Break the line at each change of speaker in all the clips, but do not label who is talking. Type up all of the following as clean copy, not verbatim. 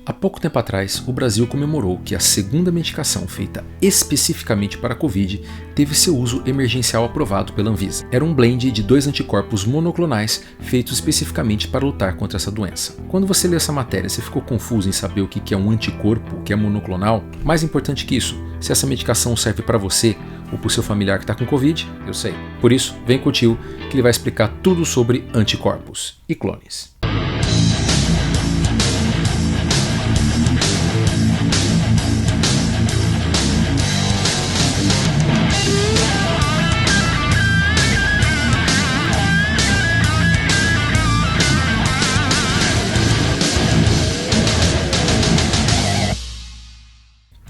Há pouco tempo atrás, o Brasil comemorou que a segunda medicação feita especificamente para a Covid teve seu uso emergencial aprovado pela Anvisa. Era um blend de 2 anticorpos monoclonais feitos especificamente para lutar contra essa doença. Quando você lê essa matéria, você ficou confuso em saber o que é um anticorpo, o que é monoclonal? Mais importante que isso, se essa medicação serve para você ou para o seu familiar que está com Covid, eu sei. Por isso, vem com o tio que ele vai explicar tudo sobre anticorpos e clones.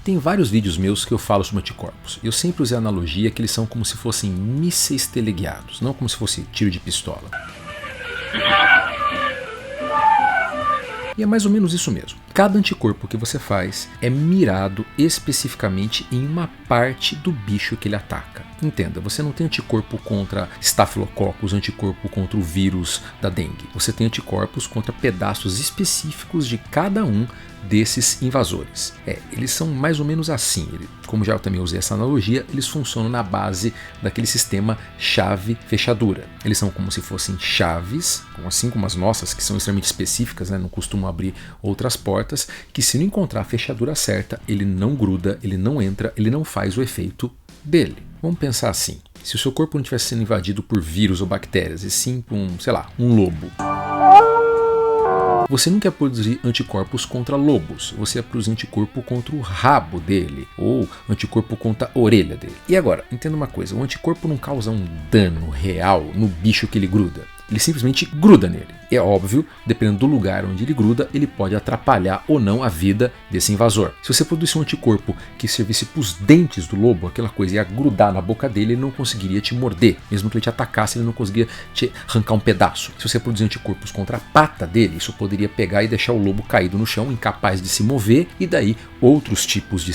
Tem vários vídeos meus que eu falo sobre anticorpos. Eu sempre usei a analogia que eles são como se fossem mísseis teleguiados, não como se fosse tiro de pistola. E é mais ou menos isso mesmo. Cada anticorpo que você faz é mirado especificamente em uma parte do bicho que ele ataca. Entenda, você não tem anticorpo contra estafilococcus, anticorpo contra o vírus da dengue. Você tem anticorpos contra pedaços específicos de cada um desses invasores. Eles são mais ou menos assim. Como já eu também usei essa analogia, eles funcionam na base daquele sistema chave-fechadura. Eles são como se fossem chaves, assim como as nossas, que são extremamente específicas, né? Não costumam abrir outras portas, que se não encontrar a fechadura certa, ele não gruda, ele não entra, ele não faz o efeito dele. Vamos pensar assim, se o seu corpo não estivesse sendo invadido por vírus ou bactérias, e sim por um lobo. Você nunca ia produzir anticorpos contra lobos, você ia produzir anticorpo contra o rabo dele, ou anticorpo contra a orelha dele. E agora, entenda uma coisa, o anticorpo não causa um dano real no bicho que ele gruda. Ele simplesmente gruda nele. É óbvio, dependendo do lugar onde ele gruda, ele pode atrapalhar ou não a vida desse invasor. Se você produzisse um anticorpo que servisse para os dentes do lobo, aquela coisa ia grudar na boca dele, ele não conseguiria te morder. Mesmo que ele te atacasse, ele não conseguiria te arrancar um pedaço. Se você produzir anticorpos contra a pata dele, isso poderia pegar e deixar o lobo caído no chão, incapaz de se mover, e daí outros tipos de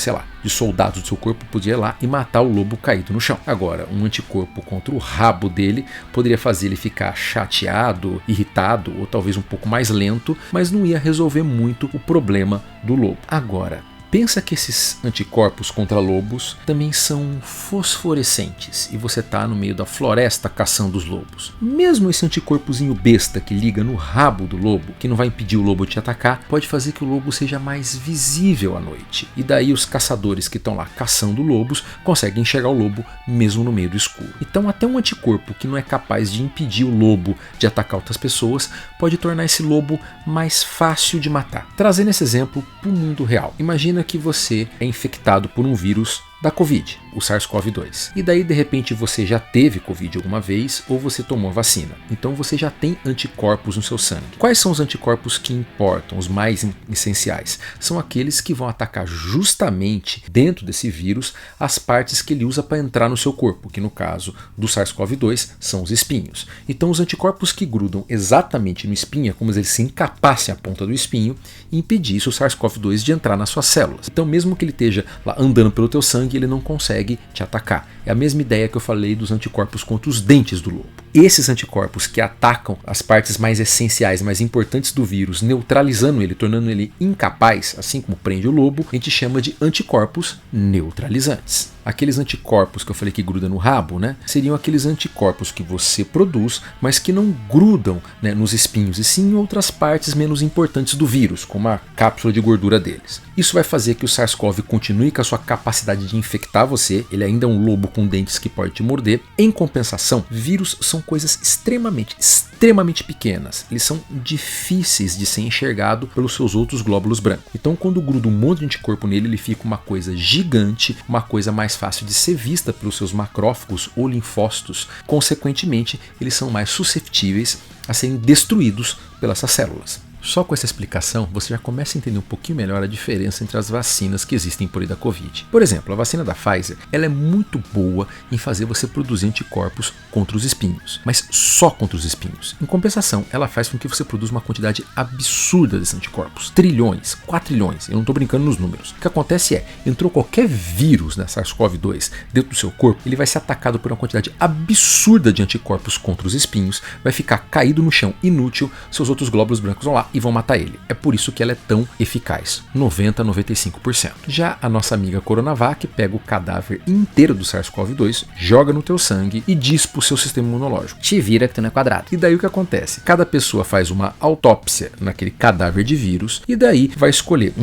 soldados do seu corpo podiam ir lá e matar o lobo caído no chão. Agora, um anticorpo contra o rabo dele poderia fazer ele ficar chateado, irritado ou talvez um pouco mais lento, mas não ia resolver muito o problema do lobo. Agora, pensa que esses anticorpos contra lobos também são fosforescentes e você está no meio da floresta caçando os lobos. Mesmo esse anticorpozinho besta que liga no rabo do lobo, que não vai impedir o lobo de te atacar, pode fazer que o lobo seja mais visível à noite. E daí os caçadores que estão lá caçando lobos conseguem enxergar o lobo mesmo no meio do escuro. Então até um anticorpo que não é capaz de impedir o lobo de atacar outras pessoas pode tornar esse lobo mais fácil de matar. Trazendo esse exemplo para o mundo real. Imagina que você é infectado por um vírus da Covid, o SARS-CoV-2. E daí, de repente, você já teve Covid alguma vez ou você tomou a vacina. Então você já tem anticorpos no seu sangue. Quais são os anticorpos que importam, os mais essenciais? São aqueles que vão atacar justamente dentro desse vírus as partes que ele usa para entrar no seu corpo, que no caso do SARS-CoV-2 são os espinhos. Então os anticorpos que grudam exatamente no espinho é como se eles se encapassem a ponta do espinho e impedissem o SARS-CoV-2 de entrar nas suas células. Então mesmo que ele esteja lá andando pelo teu sangue, ele não consegue te atacar. É a mesma ideia que eu falei dos anticorpos contra os dentes do lobo. Esses anticorpos que atacam as partes mais essenciais, mais importantes do vírus, neutralizando ele, tornando ele incapaz, assim como prende o lobo, a gente chama de anticorpos neutralizantes. Aqueles anticorpos que eu falei que grudam no rabo, seriam aqueles anticorpos que você produz, mas que não grudam, nos espinhos, e sim em outras partes menos importantes do vírus, como a cápsula de gordura deles. Isso vai fazer que o SARS-CoV continue com a sua capacidade de infectar você, ele ainda é um lobo com dentes que pode te morder. Em compensação, vírus são coisas extremamente pequenas, eles são difíceis de ser enxergado pelos seus outros glóbulos brancos. Então quando gruda um monte de anticorpo nele, ele fica uma coisa gigante, uma coisa mais fácil de ser vista pelos seus macrófagos ou linfócitos. Consequentemente, eles são mais suscetíveis a serem destruídos pelas células. Só com essa explicação, você já começa a entender um pouquinho melhor a diferença entre as vacinas que existem por aí da Covid. Por exemplo, a vacina da Pfizer, ela é muito boa em fazer você produzir anticorpos contra os espinhos, mas só contra os espinhos. Em compensação, ela faz com que você produza uma quantidade absurda desses anticorpos, trilhões, quatrilhões, eu não estou brincando nos números. O que acontece é, entrou qualquer vírus na SARS-CoV-2 dentro do seu corpo, ele vai ser atacado por uma quantidade absurda de anticorpos contra os espinhos, vai ficar caído no chão, inútil, seus outros glóbulos brancos vão lá, e vão matar ele. É por isso que ela é tão eficaz, 90 a 95%. Já a nossa amiga Coronavac pega o cadáver inteiro do SARS-CoV-2, joga no teu sangue e diz pro seu sistema imunológico: te vira que tu não é quadrado. E daí o que acontece? Cada pessoa faz uma autópsia naquele cadáver de vírus e daí vai escolher: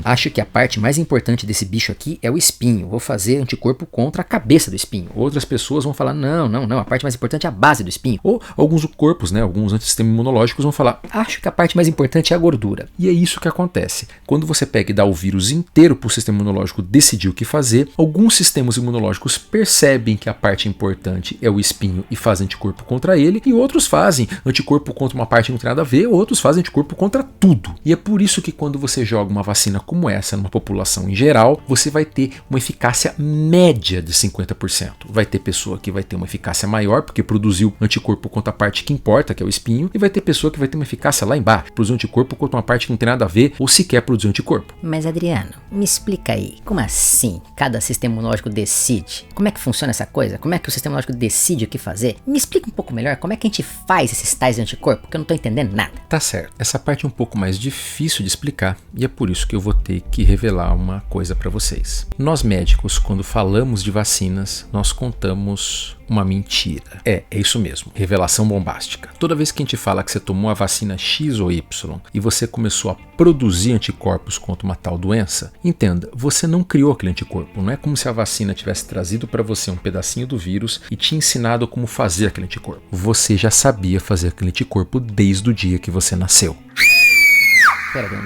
acho que a parte mais importante desse bicho aqui é o espinho, vou fazer anticorpo contra a cabeça do espinho. Outras pessoas vão falar: não, a parte mais importante é a base do espinho. Ou alguns corpos, né, alguns antisistemas imunológicos vão falar: acho que a parte mais importante é a gordura. E é isso que acontece. Quando você pega e dá o vírus inteiro para o sistema imunológico decidir o que fazer, alguns sistemas imunológicos percebem que a parte importante é o espinho e fazem anticorpo contra ele, e outros fazem anticorpo contra uma parte que não tem nada a ver, outros fazem anticorpo contra tudo. E é por isso que quando você joga uma vacina como essa numa população em geral, você vai ter uma eficácia média de 50%. Vai ter pessoa que vai ter uma eficácia maior porque produziu anticorpo contra a parte que importa, que é o espinho, e vai ter pessoa que vai ter uma eficácia lá embaixo, produzir anticorpo contra uma parte que não tem nada a ver ou sequer produzir anticorpo.
Mas Adriano, me explica aí, como assim cada sistema imunológico decide? Como é que funciona essa coisa? Como é que o sistema imunológico decide o que fazer? Me explica um pouco melhor como é que a gente faz esses tais de anticorpo, porque eu não tô entendendo nada.
Tá certo, essa parte é um pouco mais difícil de explicar e é por isso que eu vou ter que revelar uma coisa para vocês. Nós médicos, quando falamos de vacinas, nós contamos uma mentira. É isso mesmo, revelação bombástica. Toda vez que a gente fala que você tomou a vacina X ou Y e você começou a produzir anticorpos contra uma tal doença, entenda, você não criou aquele anticorpo. Não é como se a vacina tivesse trazido para você um pedacinho do vírus e te ensinado como fazer aquele anticorpo. Você já sabia fazer aquele anticorpo desde o dia que você nasceu.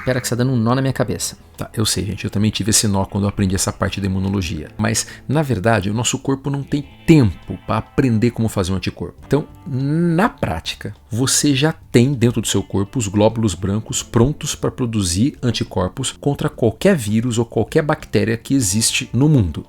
Pera que você tá dando um nó na minha cabeça.
Tá, eu sei, gente, eu também tive esse nó quando eu aprendi essa parte da imunologia. Mas, na verdade, o nosso corpo não tem tempo para aprender como fazer um anticorpo. Então, na prática, você já tem dentro do seu corpo os glóbulos brancos prontos para produzir anticorpos contra qualquer vírus ou qualquer bactéria que existe no mundo.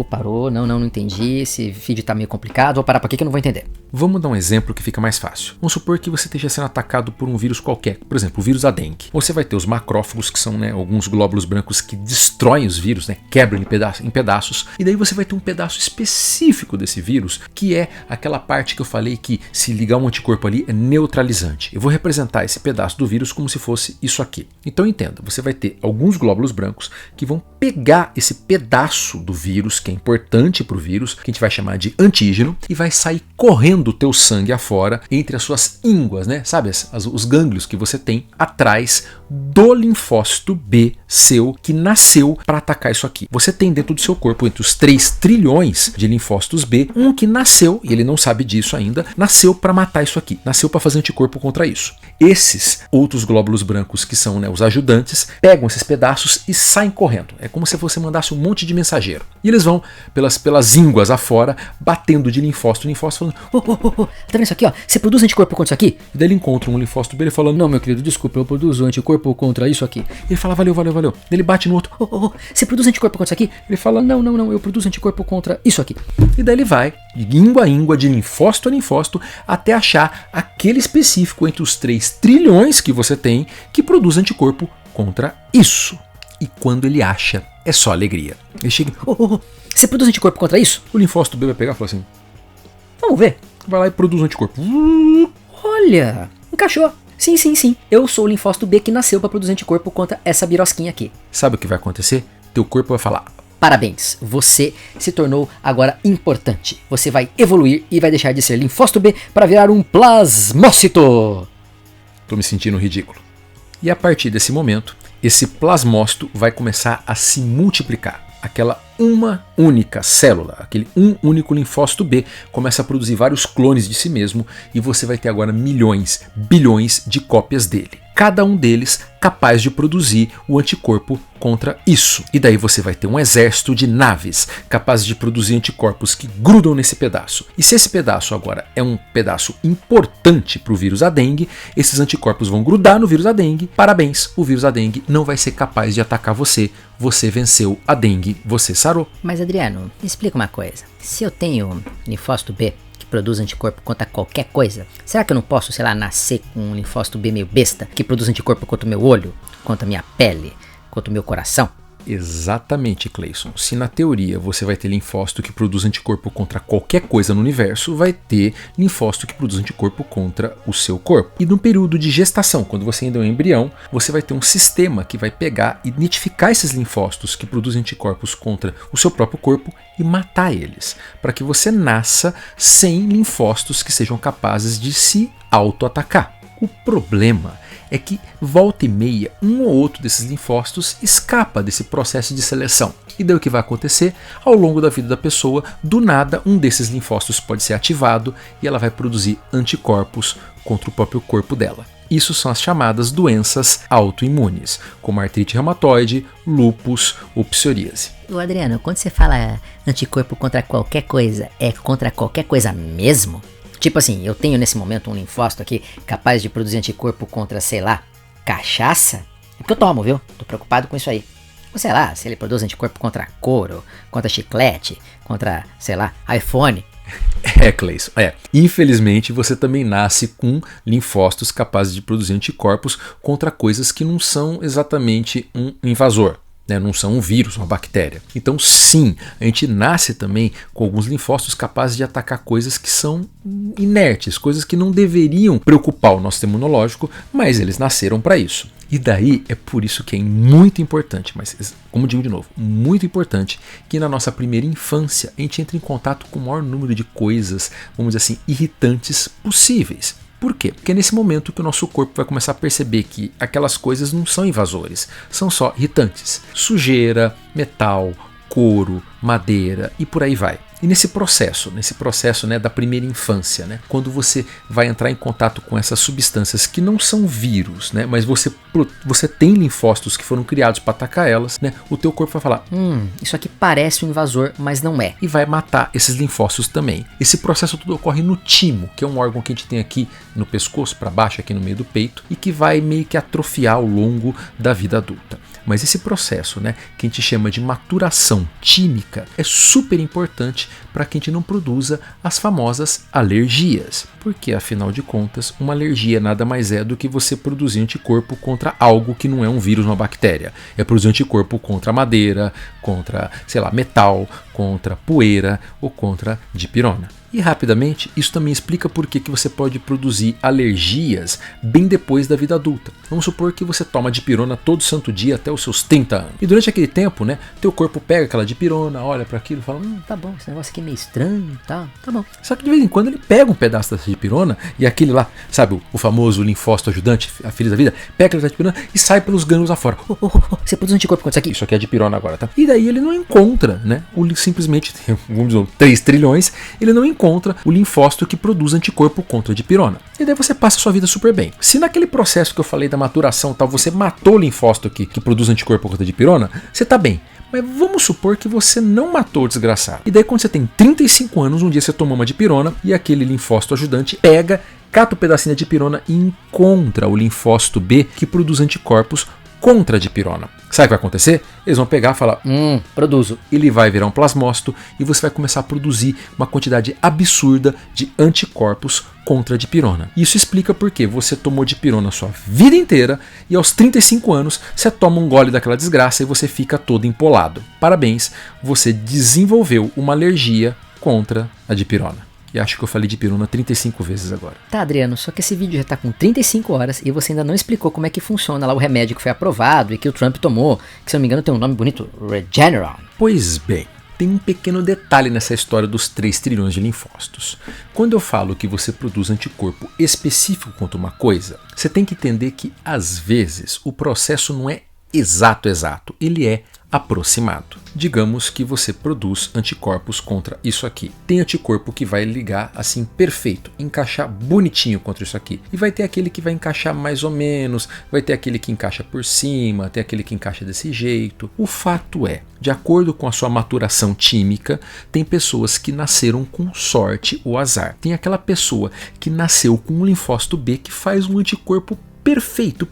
Parou, não entendi, esse vídeo tá meio complicado, vou parar por aqui que eu não vou entender.
Vamos dar um exemplo que fica mais fácil. Vamos supor que você esteja sendo atacado por um vírus qualquer, por exemplo, o vírus da dengue. Você vai ter os macrófagos, que são, alguns glóbulos brancos que destroem os vírus, quebram em pedaços, e daí você vai ter um pedaço específico desse vírus, que é aquela parte que eu falei que, se ligar um anticorpo ali, é neutralizante. Eu vou representar esse pedaço do vírus como se fosse isso aqui. Então entenda, você vai ter alguns glóbulos brancos que vão pegar esse pedaço do vírus, que é importante para o vírus, que a gente vai chamar de antígeno, e vai sair correndo o teu sangue afora, entre as suas ínguas, sabe, os gânglios que você tem atrás do linfócito B seu, que nasceu para atacar isso aqui. Você tem dentro do seu corpo, entre os 3 trilhões de linfócitos B, um que nasceu, e ele não sabe disso ainda, nasceu para matar isso aqui, nasceu para fazer anticorpo contra isso. Esses outros glóbulos brancos, que são os ajudantes, pegam esses pedaços e saem correndo. É como se você mandasse um monte de mensageiro. E eles vão pelas ínguas afora, batendo de linfócito em linfócito, falando:
tá vendo isso aqui, ó? Você produz anticorpo contra isso aqui?
E daí ele encontra um linfócito B, ele fala: não, meu querido, desculpa, eu produzo anticorpo contra isso aqui. Ele fala: valeu. Ele bate no outro:
você produz anticorpo contra isso aqui?
Ele fala: não, eu produzo anticorpo contra isso aqui. E daí ele vai, de íngua a íngua, de linfócito a linfócito, até achar aquele específico entre os 3 trilhões que você tem, que produz anticorpo contra isso. E quando ele acha, é só alegria. Ele chega:
você produz anticorpo contra isso?
O linfócito B vai pegar e falar assim:
vamos ver.
Vai lá e produz um anticorpo.
Olha, encaixou. Sim. Eu sou o linfócito B que nasceu para produzir anticorpo contra essa birosquinha aqui.
Sabe o que vai acontecer? Teu corpo vai falar:
parabéns, você se tornou agora importante. Você vai evoluir e vai deixar de ser linfócito B para virar um plasmócito.
Tô me sentindo ridículo. E a partir desse momento, esse plasmócito vai começar a se multiplicar. Aquela uma única célula, aquele único linfócito B, começa a produzir vários clones de si mesmo, e você vai ter agora milhões, bilhões de cópias dele. Cada um deles capaz de produzir o anticorpo contra isso. E daí você vai ter um exército de naves capazes de produzir anticorpos que grudam nesse pedaço. E se esse pedaço agora é um pedaço importante para o vírus da dengue, esses anticorpos vão grudar no vírus da dengue. Parabéns, o vírus da dengue não vai ser capaz de atacar você. Você venceu a dengue, você sarou.
Mas Adriano, me explica uma coisa. Se eu tenho linfócito B que produz anticorpo contra qualquer coisa, será que eu não posso, nascer com um linfócito B meio besta que produz anticorpo contra o meu olho, contra a minha pele, contra o meu coração?
Exatamente, Cleison. Se na teoria você vai ter linfócito que produz anticorpo contra qualquer coisa no universo, vai ter linfócito que produz anticorpo contra o seu corpo. E no período de gestação, quando você ainda é um embrião, você vai ter um sistema que vai pegar e identificar esses linfócitos que produzem anticorpos contra o seu próprio corpo e matar eles, para que você nasça sem linfócitos que sejam capazes de se auto-atacar. O problema é que volta e meia um ou outro desses linfócitos escapa desse processo de seleção. E daí o que vai acontecer? Ao longo da vida da pessoa, do nada um desses linfócitos pode ser ativado e ela vai produzir anticorpos contra o próprio corpo dela. Isso são as chamadas doenças autoimunes, como artrite reumatoide, lúpus ou psoríase.
Ô Adriano, quando você fala anticorpo contra qualquer coisa, é contra qualquer coisa mesmo? Tipo assim, eu tenho nesse momento um linfócito aqui capaz de produzir anticorpo contra, sei lá, cachaça? É porque eu tomo, viu? Tô preocupado com isso aí. Ou sei lá, se ele produz anticorpo contra couro, contra chiclete, contra, sei lá, iPhone.
Cleison, infelizmente você também nasce com linfócitos capazes de produzir anticorpos contra coisas que não são exatamente um invasor. Não são um vírus, uma bactéria. Então sim, a gente nasce também com alguns linfócitos capazes de atacar coisas que são inertes, coisas que não deveriam preocupar o nosso sistema imunológico, mas eles nasceram para isso. E daí é por isso que é muito importante, mas como digo de novo, muito importante que na nossa primeira infância a gente entre em contato com o maior número de coisas, vamos dizer assim, irritantes possíveis. Por quê? Porque é nesse momento que o nosso corpo vai começar a perceber que aquelas coisas não são invasores, são só irritantes. Sujeira, metal, couro, madeira e por aí vai. E nesse processo da primeira infância, quando você vai entrar em contato com essas substâncias que não são vírus, mas você tem linfócitos que foram criados para atacar elas, o teu corpo vai falar,
isso aqui parece um invasor, mas não é.
E vai matar esses linfócitos também. Esse processo tudo ocorre no timo, que é um órgão que a gente tem aqui no pescoço, para baixo, aqui no meio do peito, e que vai meio que atrofiar ao longo da vida adulta. Mas esse processo, que a gente chama de maturação tímica, é super importante para que a gente não produza as famosas alergias. Porque, afinal de contas, uma alergia nada mais é do que você produzir anticorpo contra algo que não é um vírus, uma bactéria. É produzir anticorpo contra madeira, contra, sei lá, metal, contra poeira ou contra dipirona. E rapidamente, isso também explica por que você pode produzir alergias bem depois da vida adulta. Vamos supor que você toma dipirona todo santo dia até os seus 30 anos. E durante aquele tempo, teu corpo pega aquela dipirona, olha para aquilo e fala,
tá bom, esse negócio aqui é meio estranho, tá bom.
Só que de vez em quando ele pega um pedaço dessa dipirona e aquele lá, sabe, o famoso linfócito ajudante, a feliz da vida, pega aquela dipirona e sai pelos gânglios afora.
Você produz anticorpo contra isso aqui?
Isso aqui é dipirona agora, tá? E daí ele não encontra, simplesmente, vamos dizer, 3 trilhões, ele não encontra o linfócito que produz anticorpo contra a dipirona. E daí você passa a sua vida super bem. Se naquele processo que eu falei da maturação tal, você matou o linfócito que produz anticorpo contra a dipirona, você tá bem. Mas vamos supor que você não matou o desgraçado. E daí quando você tem 35 anos, um dia você tomou uma dipirona e aquele linfócito ajudante pega, cata o pedacinho da dipirona e encontra o linfócito B que produz anticorpos contra a dipirona. Sabe o que vai acontecer? Eles vão pegar e falar,
produzo.
Ele vai virar um plasmócito e você vai começar a produzir uma quantidade absurda de anticorpos contra a dipirona. Isso explica por que você tomou dipirona a sua vida inteira e aos 35 anos você toma um gole daquela desgraça e você fica todo empolado. Parabéns, você desenvolveu uma alergia contra a dipirona. E acho que eu falei dipirona 35 vezes agora.
Tá, Adriano, só que esse vídeo já tá com 35 horas e você ainda não explicou como é que funciona lá o remédio que foi aprovado e que o Trump tomou, que se eu não me engano tem um nome bonito, Regeneron.
Pois bem, tem um pequeno detalhe nessa história dos 3 trilhões de linfócitos. Quando eu falo que você produz anticorpo específico contra uma coisa, você tem que entender que, às vezes, o processo não é exato, ele é aproximado. Digamos que você produz anticorpos contra isso aqui. Tem anticorpo que vai ligar assim perfeito, encaixar bonitinho contra isso aqui. E vai ter aquele que vai encaixar mais ou menos, vai ter aquele que encaixa por cima, tem aquele que encaixa desse jeito. O fato é, de acordo com a sua maturação tímica, tem pessoas que nasceram com sorte ou azar. Tem aquela pessoa que nasceu com um linfócito B que faz um anticorpo perfeito,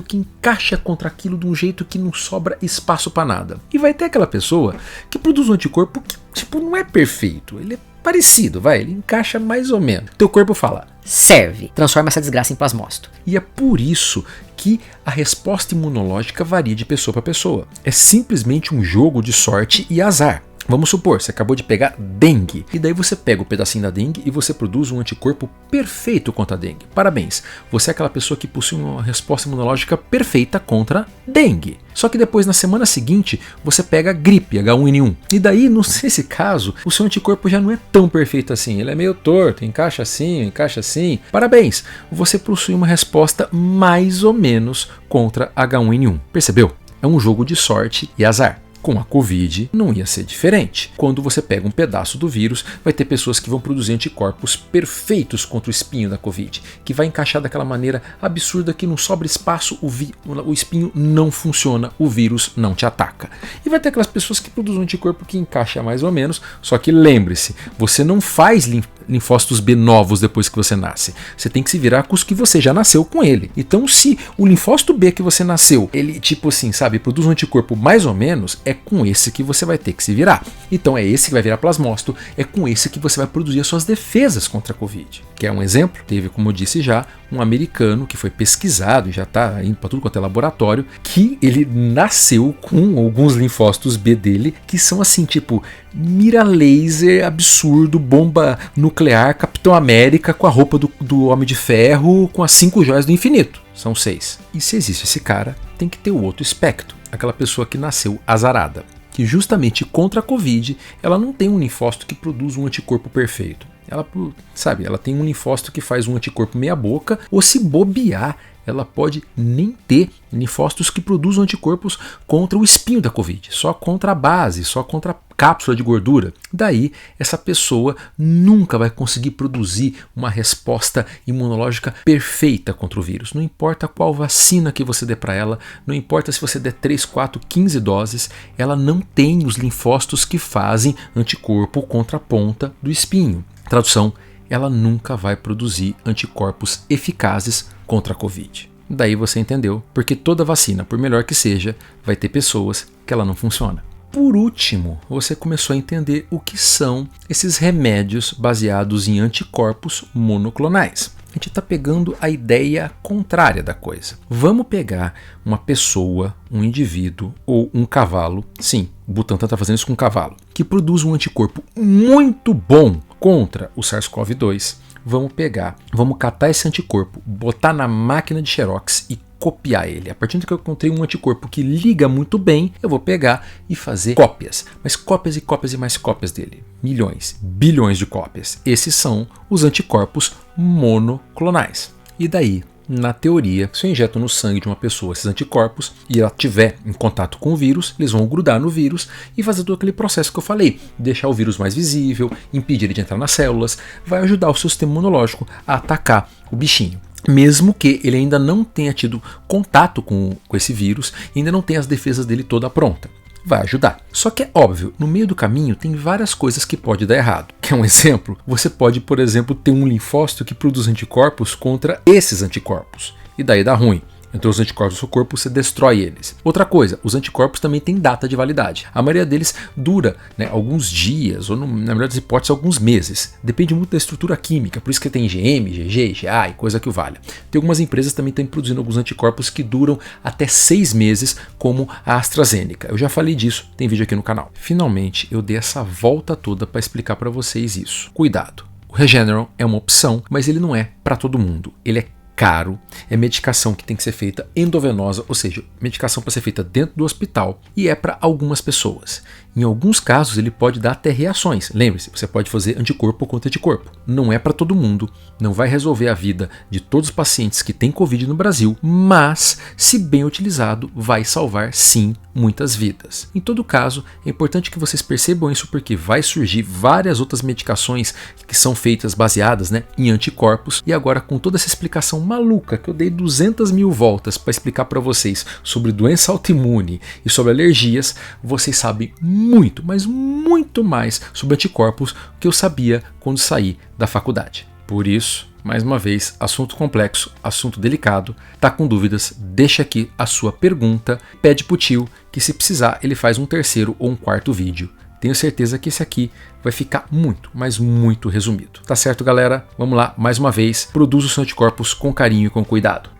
que encaixa contra aquilo de um jeito que não sobra espaço para nada. E vai ter aquela pessoa que produz um anticorpo que, não é perfeito, ele é parecido, vai, ele encaixa mais ou menos. Teu corpo fala:
serve, transforma essa desgraça em plasmócito.
E é por isso que a resposta imunológica varia de pessoa para pessoa. É simplesmente um jogo de sorte e azar. Vamos supor, você acabou de pegar dengue, e daí você pega o pedacinho da dengue e você produz um anticorpo perfeito contra a dengue. Parabéns, você é aquela pessoa que possui uma resposta imunológica perfeita contra dengue. Só que depois, na semana seguinte, você pega gripe, H1N1. E daí, nesse caso, o seu anticorpo já não é tão perfeito assim. Ele é meio torto, encaixa assim, encaixa assim. Parabéns, você possui uma resposta mais ou menos contra H1N1. Percebeu? É um jogo de sorte e azar. Com a Covid não ia ser diferente. Quando você pega um pedaço do vírus, vai ter pessoas que vão produzir anticorpos perfeitos contra o espinho da Covid, que vai encaixar daquela maneira absurda que não sobra espaço, o espinho não funciona, o vírus não te ataca. E vai ter aquelas pessoas que produzem um anticorpo que encaixa mais ou menos, só que lembre-se, você não faz linfócitos B novos depois que você nasce. Você tem que se virar com os que você já nasceu com ele. Então, se o linfócito B que você nasceu, ele tipo assim, sabe, produz um anticorpo mais ou menos, é com esse que você vai ter que se virar. Então é esse que vai virar plasmócito, é com esse que você vai produzir as suas defesas contra a Covid. Quer um exemplo? Teve, como eu disse já, um americano que foi pesquisado e já está indo para tudo quanto é laboratório, que ele nasceu com alguns linfócitos B dele, que são assim, tipo, mira laser absurdo, bomba nuclear, Capitão América com a roupa do Homem de Ferro, com as 5 joias do infinito. São 6. E se existe esse cara, tem que ter o outro espectro. Aquela pessoa que nasceu azarada, que justamente contra a Covid, ela não tem um linfócito que produz um anticorpo perfeito. Ela, sabe, ela tem um linfócito que faz um anticorpo meia boca, ou se bobear, ela pode nem ter linfócitos que produzam anticorpos contra o espinho da Covid, só contra a base, só contra a cápsula de gordura. Daí, essa pessoa nunca vai conseguir produzir uma resposta imunológica perfeita contra o vírus. Não importa qual vacina que você dê para ela, não importa se você der 3, 4, 15 doses, ela não tem os linfócitos que fazem anticorpo contra a ponta do espinho. Tradução: ela nunca vai produzir anticorpos eficazes contra a Covid. Daí você entendeu, porque toda vacina, por melhor que seja, vai ter pessoas que ela não funciona. Por último, você começou a entender o que são esses remédios baseados em anticorpos monoclonais. A gente está pegando a ideia contrária da coisa. Vamos pegar uma pessoa, um indivíduo ou um cavalo, sim, o Butantan está fazendo isso com um cavalo, que produz um anticorpo muito bom contra o SARS-CoV-2. Vamos catar esse anticorpo, botar na máquina de Xerox e copiar ele. A partir do que eu encontrei um anticorpo que liga muito bem, eu vou pegar e fazer cópias. Mas cópias e cópias e mais cópias dele. Milhões, bilhões de cópias. Esses são os anticorpos monoclonais. E daí, na teoria, se eu injeto no sangue de uma pessoa esses anticorpos e ela estiver em contato com o vírus, eles vão grudar no vírus e fazer todo aquele processo que eu falei, deixar o vírus mais visível, impedir ele de entrar nas células, vai ajudar o seu sistema imunológico a atacar o bichinho. Mesmo que ele ainda não tenha tido contato com esse vírus e ainda não tenha as defesas dele toda pronta. Vai ajudar. Só que é óbvio, no meio do caminho tem várias coisas que pode dar errado. Quer um exemplo? Você pode, por exemplo, ter um linfócito que produz anticorpos contra esses anticorpos. E daí dá ruim. Então os anticorpos do seu corpo, você destrói eles. Outra coisa, os anticorpos também têm data de validade. A maioria deles dura, alguns dias, ou na melhor das hipóteses, alguns meses. Depende muito da estrutura química, por isso que tem IgM, IgG, IgA e coisa que o valha. Tem algumas empresas também que estão produzindo alguns anticorpos que duram até 6 meses, como a AstraZeneca. Eu já falei disso, tem vídeo aqui no canal. Finalmente, eu dei essa volta toda para explicar para vocês isso. Cuidado, o Regeneron é uma opção, mas ele não é para todo mundo. Ele é caro, é medicação que tem que ser feita endovenosa, ou seja, medicação para ser feita dentro do hospital, e é para algumas pessoas. Em alguns casos ele pode dar até reações. Lembre-se, você pode fazer anticorpo contra anticorpo. Não é para todo mundo, não vai resolver a vida de todos os pacientes que têm Covid no Brasil, mas, se bem utilizado, vai salvar sim muitas vidas. Em todo caso, é importante que vocês percebam isso porque vai surgir várias outras medicações que são feitas baseadas em anticorpos, e agora com toda essa explicação maluca que eu dei 200 mil voltas para explicar para vocês sobre doença autoimune e sobre alergias, vocês sabem muito, mas muito mais sobre anticorpos que eu sabia quando saí da faculdade. Por isso, mais uma vez, assunto complexo, assunto delicado. Tá com dúvidas? Deixa aqui a sua pergunta, pede pro tio que se precisar ele faz um terceiro ou um quarto vídeo. tenho certeza que esse aqui vai ficar muito, mas muito resumido. Tá certo, galera? Vamos lá, mais uma vez, produza os seus anticorpos com carinho e com cuidado.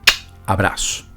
Abraço!